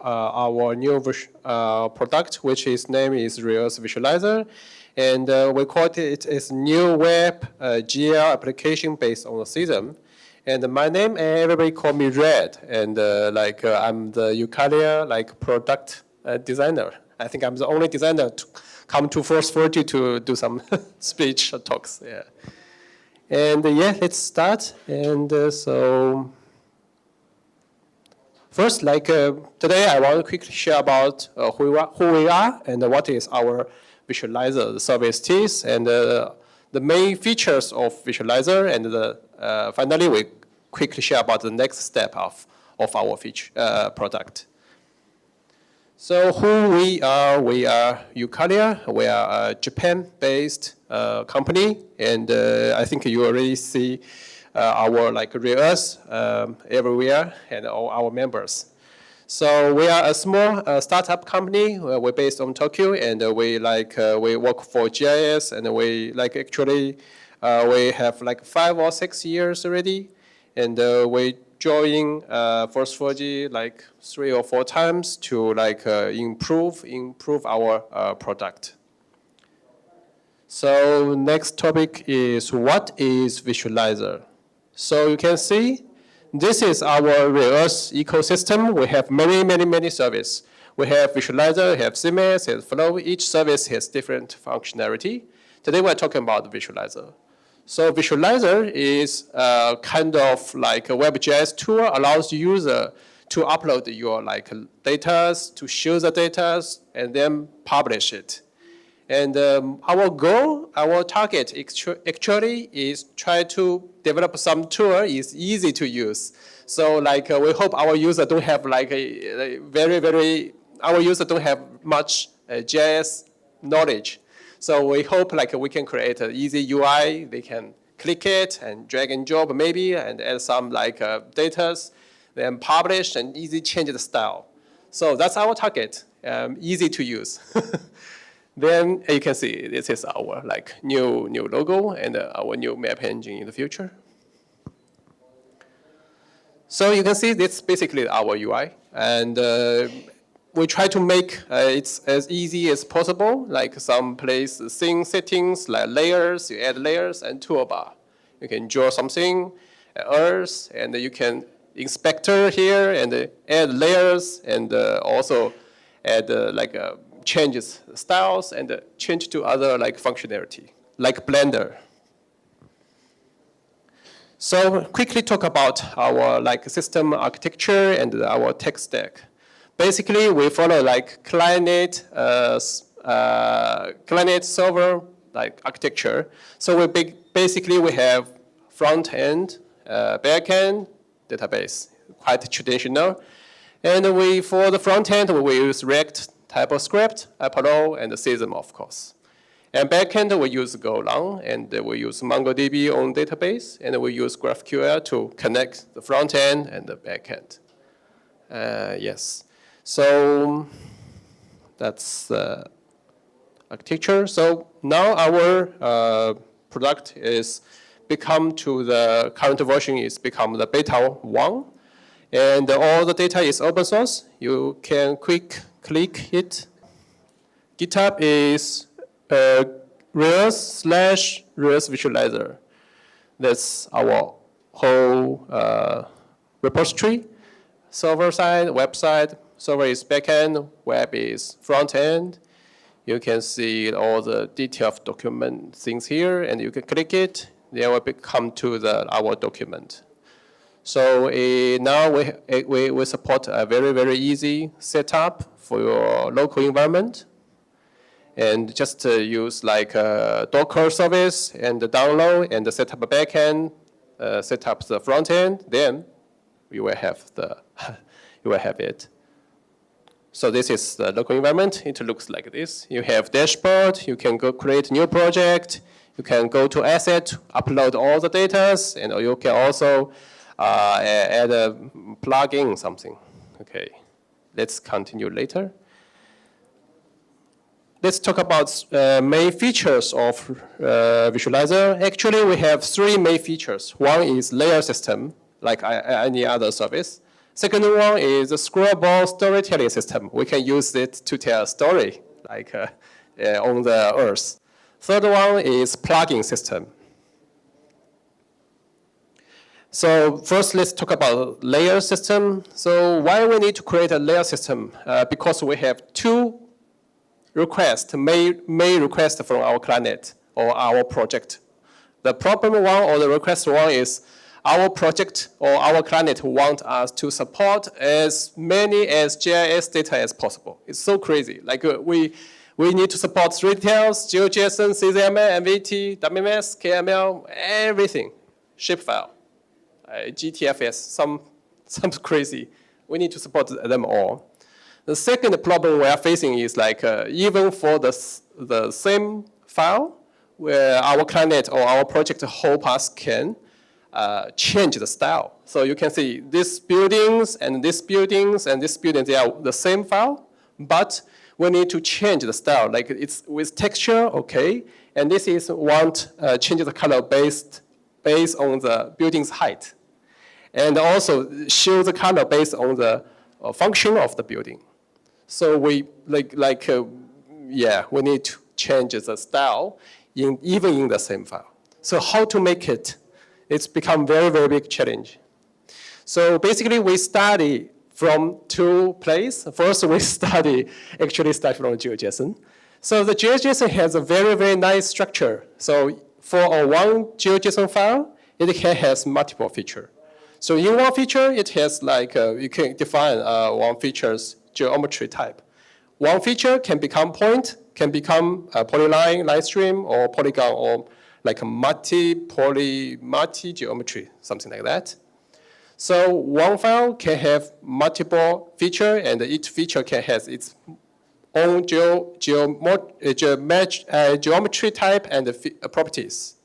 our new product, which is name is Reverse Visualizer, and we call it as new WebGL application based on Cesium. And my name, everybody call me Red, and I'm the Eukarya product designer. I think I'm the only designer to come to FOSS4G to do some speech talks. Yeah. And let's start. And so first, today, I want to quickly share about who we are and what is our visualizer, the service is, and the main features of visualizer, and finally, we quickly share about the next step of our product. So who we are Eukarya. We are a Japan-based company, and I think you already see our reverse everywhere and all our members. So we are a small startup company. We're based on Tokyo, and we work for GIS, and we we have 5 or 6 years already, and we join FOSS4G 3 or 4 times to improve our product. So next topic is what is visualizer? So you can see this is our reverse ecosystem. We have many services. We have visualizer, we have CMS, we have flow. Each service has different functionality. Today we're talking about visualizer. So visualizer is kind of like a WebGIS tool, allows user to upload your data, to show the data, and then publish it. And our goal, our target actually is try to develop some tool is easy to use. So we hope our user don't have our user don't have much GIS knowledge. So we hope we can create an easy UI. They can click it and drag and drop maybe and add some data, then publish and easy change the style. So that's our target, easy to use. Then you can see this is our new logo and our new map engine in the future. So you can see this basically our UI, and we try to make it as easy as possible, some place scene settings, layers, you add layers and toolbar. You can draw something, earth, and you can inspector here and add layers and also add changes styles and change to other functionality, like Blender. So quickly talk about our system architecture and our tech stack. Basically, we follow client server architecture. So basically we have front end, back end, database, quite traditional. And for the front end, we use React, TypeScript, Apollo, and Cesium, of course. And backend, we use Golang, and we use MongoDB on database, and we use GraphQL to connect the front end and the backend. Yes. So that's the architecture. So now our product is become to the current version is become the beta 1. And all the data is open source. You can click it. GitHub is Reverse Visualizer. That's our whole repository. Server side, website. Server is backend, web is front end. You can see all the detailed document things here, and you can click it. Then will come to our document. So now we support a very easy setup for your local environment, and just use a Docker service and download and set up a backend, set up the front end. Then you will have it. So this is the local environment. It looks like this. You have dashboard. You can go create new project. You can go to asset, upload all the data, and you can also add a plugin something. Okay, let's continue later. Let's talk about main features of Visualizer. Actually, we have 3 main features. One is layer system, like any other service. Second one is a scrollable storytelling system. We can use it to tell a story, like on the Earth. Third one is plugin system. So first, let's talk about layer system. So why we need to create a layer system? Because we have two requests, may request from our client or our project. The problem one or the request one is our project or our client want us to support as many as GIS data as possible. It's so crazy. Like we need to support 3D tiles, GeoJSON, Cesium, MVT, WMS, KML, everything, shapefile. GTFS, some crazy. We need to support them all. The second problem we are facing is like even for the same file, where our client or our project hope us can change the style. So you can see these buildings and these buildings and this building, they are the same file, but we need to change the style. Like it's with texture, okay, and this is change the color based on the building's height. And also show the color based on the function of the building. So we we need to change the style even in the same file. So how to make it? It's become very, very big challenge. So basically we study from two places. First we actually start from GeoJSON. So the GeoJSON has a very, very nice structure. So for a one GeoJSON file, it has multiple features. So in one feature, it has like, you can define one feature's geometry type. One feature can become point, can become a polyline, line stream, or polygon, or like a multi-geometry, something like that. So one file can have multiple features, and each feature can have its own geometry type and properties.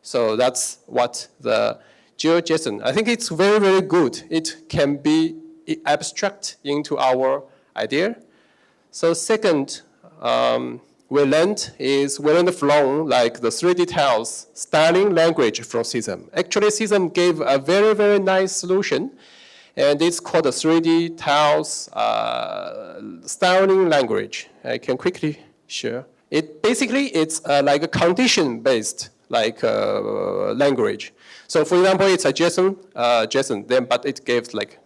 So that's what the GeoJSON, I think it's very, very good. It can be abstract into our idea. So second, we learned from like the 3D tiles styling language from Cesium. Actually, Cesium gave a very, very nice solution, and it's called the 3D tiles styling language. I can quickly share. It's like a condition-based language. So for example, it's a JSON, but it gives like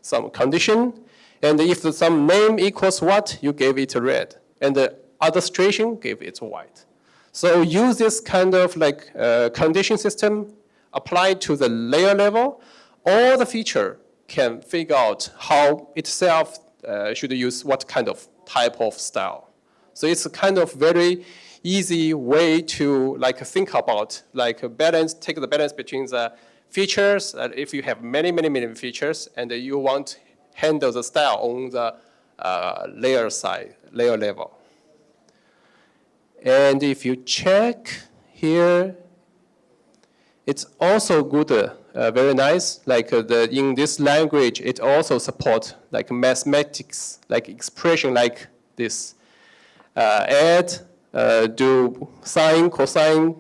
some condition, and if some name equals what, you give it red, and the other situation give it white. So use this kind of like condition system applied to the layer level. All the feature can figure out how itself should use what kind of type of style. So it's a kind of very easy way to like think about like a balance, take the balance between the features. If you have many features and you want to handle the style on the layer level. And if you check here, it's also good, very nice. Like in this language, it also supports like mathematics, like expression like this. Add, do sine, cosine,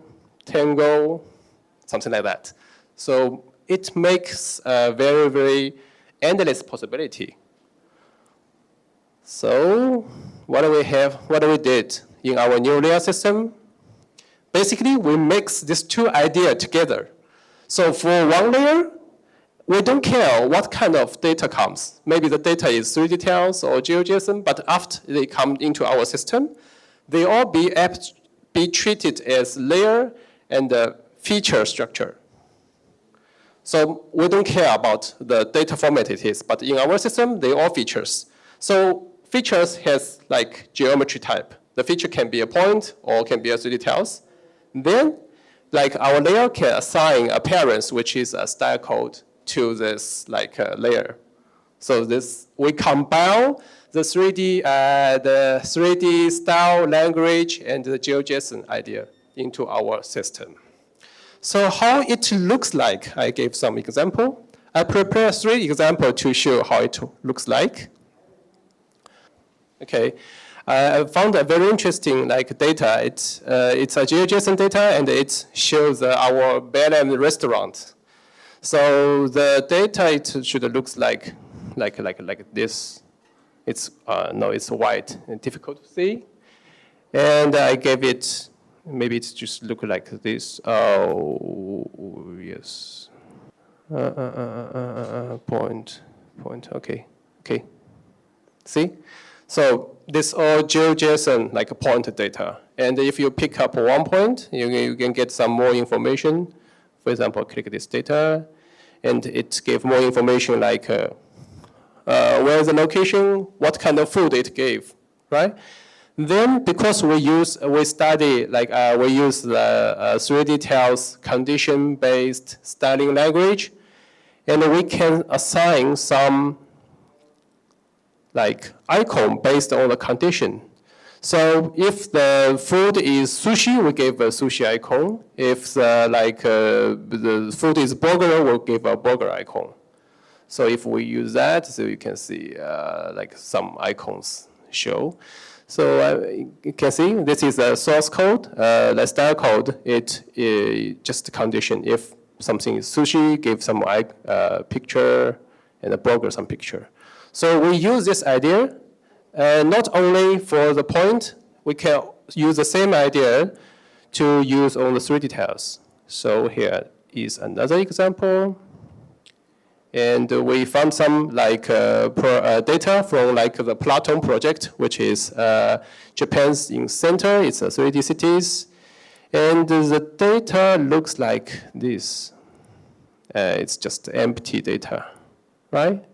tangle, something like that. So it makes a very, very endless possibility. So what do we did in our new layer system? Basically, we mix these two ideas together. So for one layer, we don't care what kind of data comes. Maybe the data is 3D tiles or GeoJSON, but after they come into our system, they all be treated as layer and feature structure. So we don't care about the data format it is, but in our system, they all features. So features has like geometry type. The feature can be a point or can be a 3D tiles. Then, like our layer can assign appearance, which is a style code, to this like layer. So this we compile the 3D style language and the GeoJSON idea into our system. So how it looks like, I gave some example. I prepared 3 examples to show how it looks like. Okay, I found a very interesting like data. It's a GeoJSON data, and it shows our bed and restaurant. So the data it should look like like this. It's no, it's white and difficult to see. And I gave it, maybe it's just look like this. Oh, yes. Point, okay. See? So this all GeoJSON like point data. And if you pick up one point, you can get some more information. For example, click this data, and it gave more information like where the location, what kind of food it gave, right? Then because we use the 3D tiles condition-based styling language, and we can assign some like icon based on the condition. So if the food is sushi, we give a sushi icon. If the food is burger, we'll give a burger icon. So if we use that, so you can see like some icons show. So you can see this is the source code. The style code, it just condition. If something is sushi, give some picture, and a burger some picture. So we use this idea not only for the point, we can use the same idea to use on the 3D tiles. So here is another example. And we found some data from the PLATEAU project, which is Japan's in center. It's 3D cities. And the data looks like this. It's just empty data, right?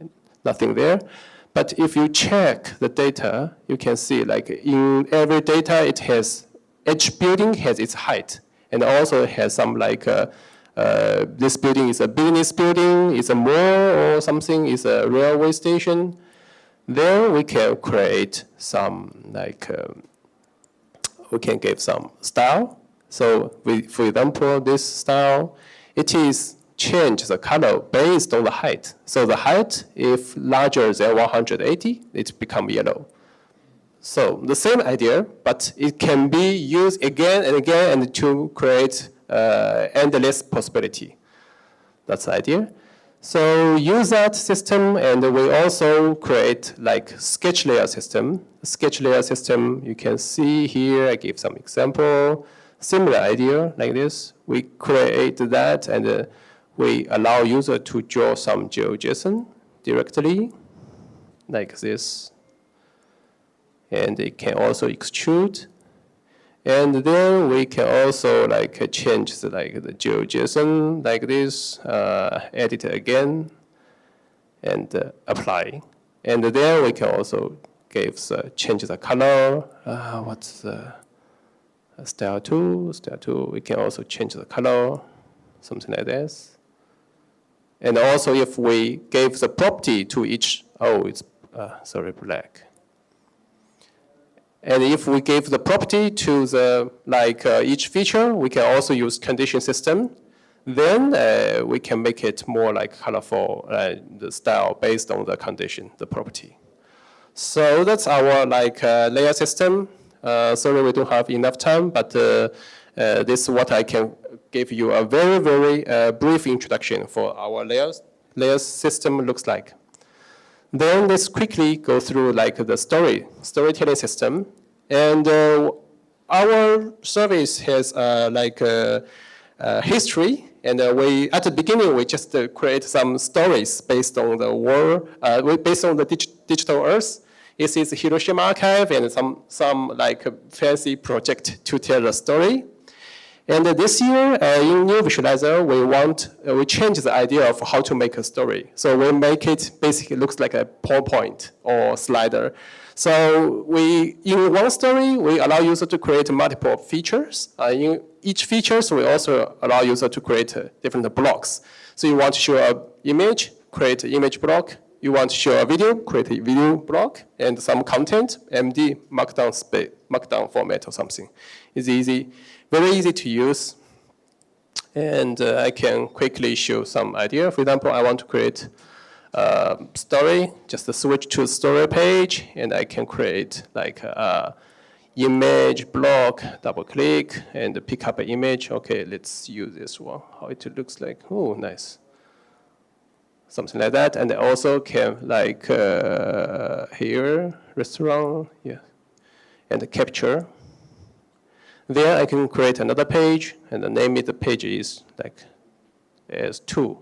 Nothing there. But if you check the data, you can see like in every data, it has, each building has its height. And also has some this building is a business building, it's a mall or something, it's a railway station. Then we can create some we can give some style. So for example, this style, it is change the color based on the height. So the height, if larger than 180, it become yellow. So the same idea, but it can be used again and again and to create endless possibility. That's the idea. So use that system, and we also create sketch layer system. Sketch layer system, you can see here, I give some example. Similar idea like this. We create that, and we allow user to draw some GeoJSON directly, like this. And it can also extrude. And then we can also change the GeoJSON like this, edit it again, and apply. And then we can also change the color. What's the style 2? Style 2, we can also change the color, something like this. And also if we gave the property to each, black. And if we give the property to the each feature, we can also use condition system. Then we can make it more colorful, the style based on the condition, the property. So that's our layer system. Sorry, we don't have enough time, but this is what I can give you a very, very brief introduction for our layers system looks like. Then let's quickly go through the storytelling system. And our service has history. And at the beginning, we just create some stories based on the world, based on the digital earth. This is Hiroshima archive and some fancy project to tell the story. And this year, in new visualizer, we change the idea of how to make a story. So we make it basically looks like a PowerPoint or slider. So in one story, we allow user to create multiple features. In each features, we also allow user to create different blocks. So you want to show an image, create an image block. You want to show a video, create a video block, and some content, MD, markdown format or something. It's easy. Very easy to use, and I can quickly show some idea. For example, I want to create a story, just switch to story page, and I can create a image block, double click, and pick up an image. Okay, let's use this one, how it looks like. Oh, nice. something like that. And also can like here, restaurant, yeah, and capture. There I can create another page, and the name of the page is like as 2.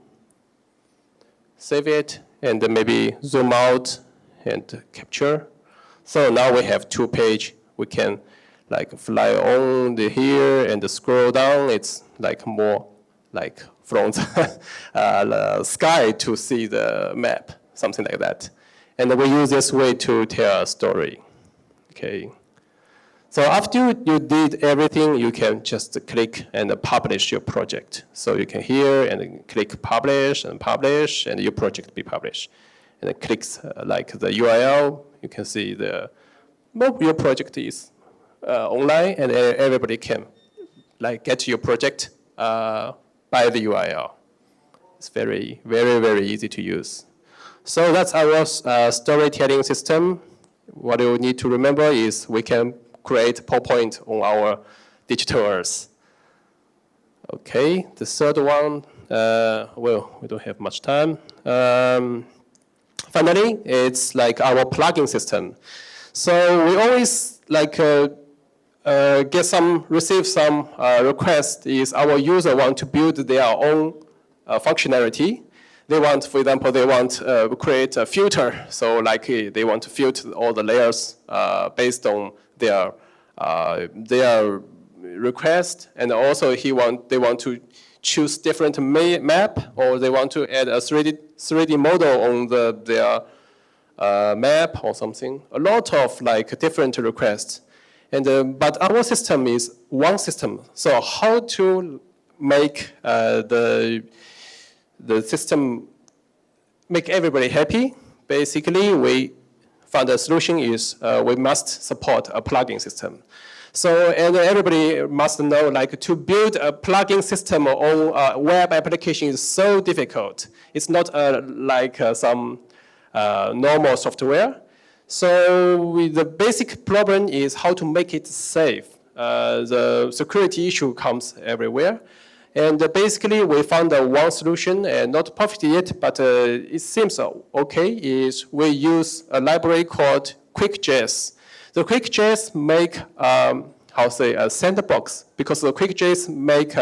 Save it, and then maybe zoom out and capture. So now we have 2 pages. We can like fly on the here and scroll down. It's like more like from the sky to see the map, something like that. And we use this way to tell a story. Okay. So after you did everything, you can just click and publish your project. So you can here and click publish, and your project be published. And it clicks like the URL. You can see your project is online, and everybody can like get your project by the URL. It's very, very, very easy to use. So that's our storytelling system. What you need to remember is we can create PowerPoint on our digital earth. Okay, the third one, well, we don't have much time. Finally, it's like our plugin system. So we always like receive some request is our user want to build their own functionality. They want, for example, they want to create a filter. So like they want to filter all the layers based on their request, and also they want to choose different map, or they want to add a 3D model on their map or something. A lot of like different requests, and but our system is one system. So how to make the system make everybody happy? Basically, we found a solution is we must support a plugin system. So, and everybody must know, like, to build a plugin system on a web application is so difficult. It's not like some normal software. So the basic problem is how to make it safe. The security issue comes everywhere. And basically, we found one solution, not perfect yet, but it seems okay, is we use a library called QuickJS. The QuickJS make, a sandbox, because the QuickJS make,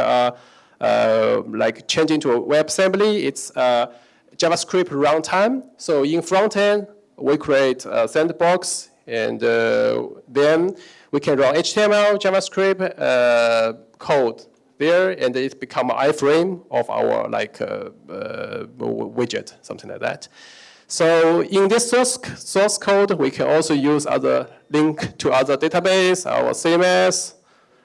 like changing to a WebAssembly, it's JavaScript runtime. So in front end, we create a sandbox, and then we can run HTML, JavaScript code there, and it become an iframe of our like widget, something like that. So in this source code, we can also use other link to other database, our CMS,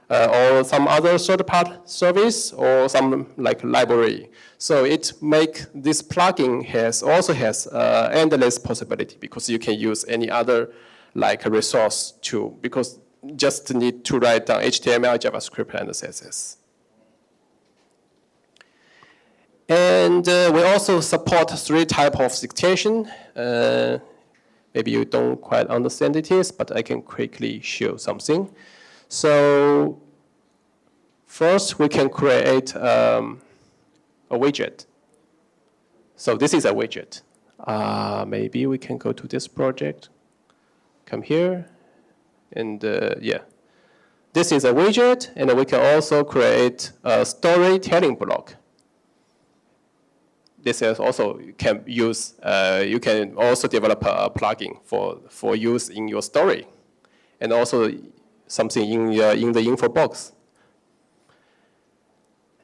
or some other third-party service, or some like library. So it make this plugin also has endless possibility, because you can use any other like resource too, because just need to write down HTML, JavaScript, and CSS. And we also support 3 types of citation. Maybe you don't quite understand it is, but I can quickly show something. So first, we can create a widget. So this is a widget. Maybe we can go to this project, come here, and yeah. This is a widget, and we can also create a storytelling block. This is also can use, you can also develop a plugin for use in your story, and also something in the info box.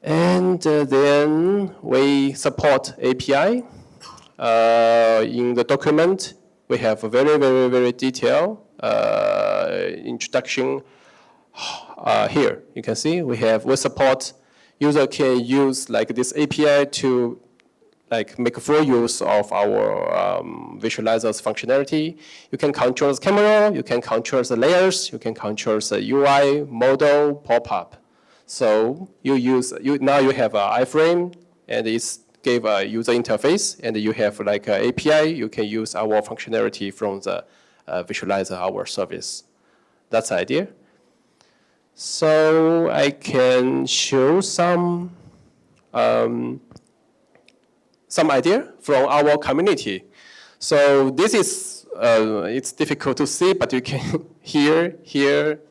And then we support API. In the document, we have a very, very, very detailed introduction. Here, you can see we support, user can use like this API to like make full use of our visualizer's functionality. You can control the camera, you can control the layers, you can control the UI, model, pop-up. So now you have an iframe, and it's gave a user interface, and you have like an API. You can use our functionality from the visualizer, our service. That's the idea. So I can show some some idea from our community. So this is, it's difficult to see, but you can here,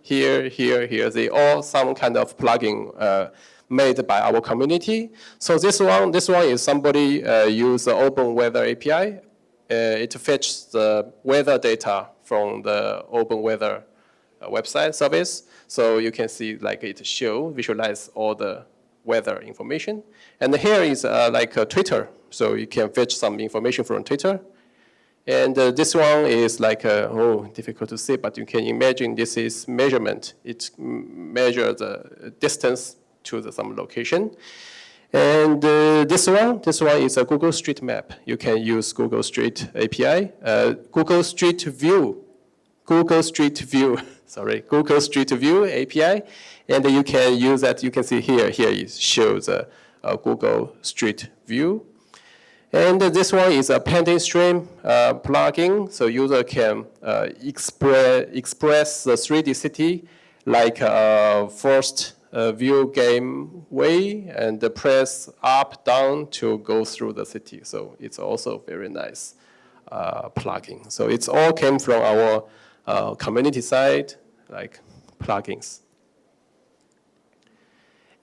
they all some kind of plugin made by our community. So this one is somebody use the Open Weather API. It fetches the weather data from the Open Weather website service. So you can see like it visualize all the weather information. And here is like Twitter. So you can fetch some information from Twitter. And this one is like, difficult to see, but you can imagine this is measurement. It measures the distance to some location. And this one is a Google Street Map. You can use Google Street API, Google Street View API, and you can use that. You can see here it shows a Google Street View. And this one is a pending stream plugin, so user can express the 3D city like first view game way and press up, down to go through the city. So it's also very nice plugin. So it's all came from our community side, like plugins.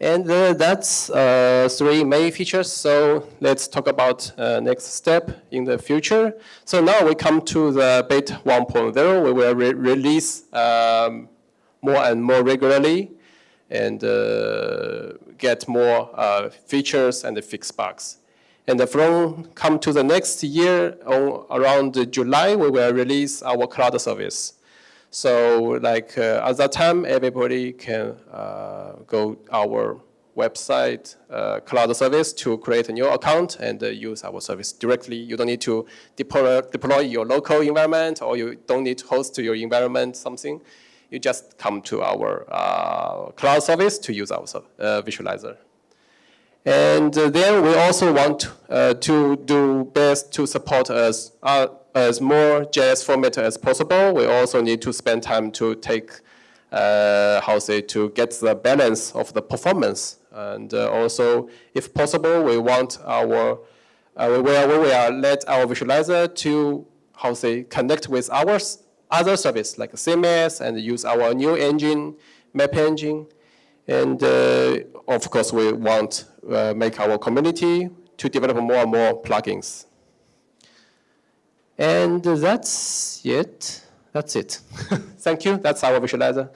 And that's 3 main features. So let's talk about next step in the future. So now we come to the beta 1.0. We will release more and more regularly and get more features and fix bugs. And come to the next year, around July, we will release our cloud service. So like at that time, everybody can go our website cloud service to create a new account and use our service directly. You don't need to deploy your local environment, or you don't need to host your environment something. You just come to our cloud service to use our visualizer. And then we also want to do best to support as more JS format as possible. We also need to spend time to take, to get the balance of the performance. And also, if possible, we want we will let our visualizer to, connect with our other service like CMS and use our new engine, map engine. And of course, we want make our community to develop more and more plugins. And that's it. Thank you. That's our visualizer.